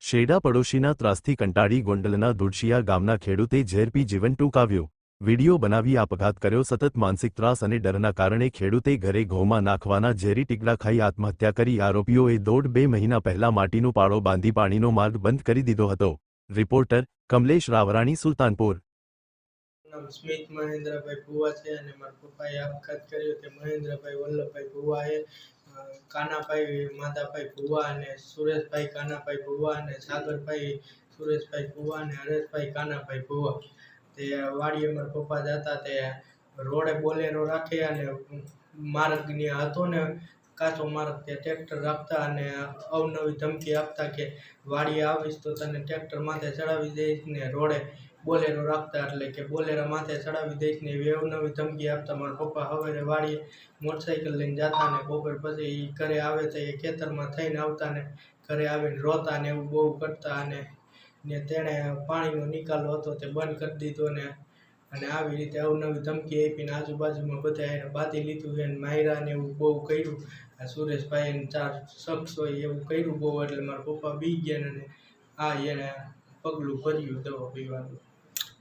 શેડા પડોશીના ત્રાસથી કંટાળી ગોંડલના દુડશિયા ગામના ખેડૂતે ઝેર પી જીવન ટૂંકાવ્યું। વીડિયો બનાવી આપઘાત કર્યો। સતત માનસિક ત્રાસ અને ડરના કારણે ખેડૂતે ઘરે ઘઉંમાં નાખવાના ઝેરી ટીકડા ખાઈ આત્મહત્યા કરી। આરોપીઓએ 1.5-2 મહિના પહેલા માટીનો પાળો બાંધી પાણીનો માર્ગ બંધ કરી દીધો હતો। રિપોર્ટર કમલેશ રાવરાણી, સુલતાનપુર। સ્મિત મહેન્દ્રભાઈ ભુવા છે અને મારા પપ્પાએ આપઘાત કર્યો તે મહેન્દ્રભાઈ વલ્લભભાઈ ભુવાએ કાનાભાઈ માધાભાઈ ભુવા અને સુરેશભાઈ કાનાભાઈ ભુવા અને સાગરભાઈ સુરેશભાઈ ભુવા અને હરેશભાઈ કાનાભાઈ ભુવા તે વાડીએ મારા પપ્પા જતા તે રોડે બોલેરો રાખે અને માર્ગની હતો ને કાચો માર્ગ તે ટ્રેક્ટર રાખતા અને અવનવી ધમકી આપતા કે વાડીએ આવીશ તો તને ટ્રેક્ટર માથે ચડાવી દઈશ ને રોડે બોલેરો રાખતા એટલે કે બોલેરા માથે ચડાવી દઈશ ને એવી અવનવી ધમકી આપતા। મારા પપ્પા સવારે વાડીએ મોટરસાઇકલ લઈને જતા ને બપોર પછી ઘરે આવે તો એ ખેતરમાં થઈને આવતા ને ઘરે આવીને રોતા ને એવું બહુ કરતા અને તેણે પાણીનો નિકાલ હતો તે બંધ કરી દીધો ને અને આવી રીતે અવનવી ધમકી આપીને આજુબાજુમાં બધા એને બાંધી લીધું એને માર્યા ને એવું બહુ કર્યું। સુરેશભાઈ એને 4 શખ્સ હોય એવું કર્યું બહુ એટલે મારા પપ્પા બી ગયા ને એને પગલું ભર્યું દવા પીવાનું।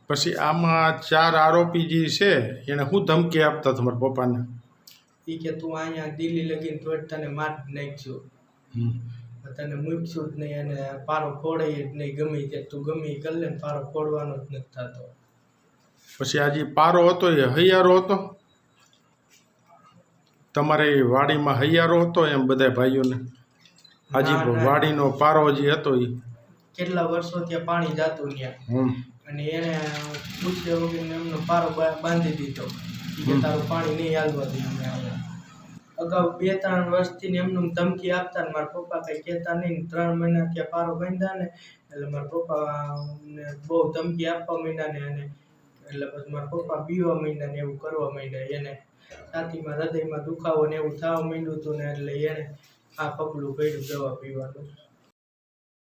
પછી આમાં 4 આરોપી જે છે એને શું ધમકી આપતા તમારા પપ્પાને? એ કે તું અહીંયા દિલ્હી લગીને તો તને માર નાખજો, તને મૂકશું જ નહીં અને પારો ફોડે જ નહીં, ગમે તે તું ગમે એ કરી લે ને પારો ફોડવાનો જ નથી થતો। પછી આ જે પારો હતો એ હૈયારો હતો તમારે વાડીમાં? હૈયારો હતો એમ બધા ભાઈઓને? આજે વાડીનો પારો જે હતો એ કેટલા વર્ષો ત્યાં પાણી જતું ત્યાં અને એને પૂછ્યા વગર એમનો પારો બાંધી દીધો કે તારું પાણી નહીં હાલવા દે અમે અહીંયા। અગાઉ 2-3 વર્ષથી એમનું ધમકી આપતા ને મારા પપ્પા કંઈ કહેતા નહીં। 3 મહિના ત્યાં પારો બાંધ્યા ને એટલે મારા પપ્પાને બહુ ધમકી આપવા માંડ્યા ને અને એટલે પછી મારા પપ્પા બીવા માંડ્યા ને એવું કરવા માંડ્યા। એને છાતીમાં હૃદયમાં દુખાવો ને એવું થવા માંડ્યું હતું ને એટલે એને આ પગલું ભર્યું દવા પીવાનું।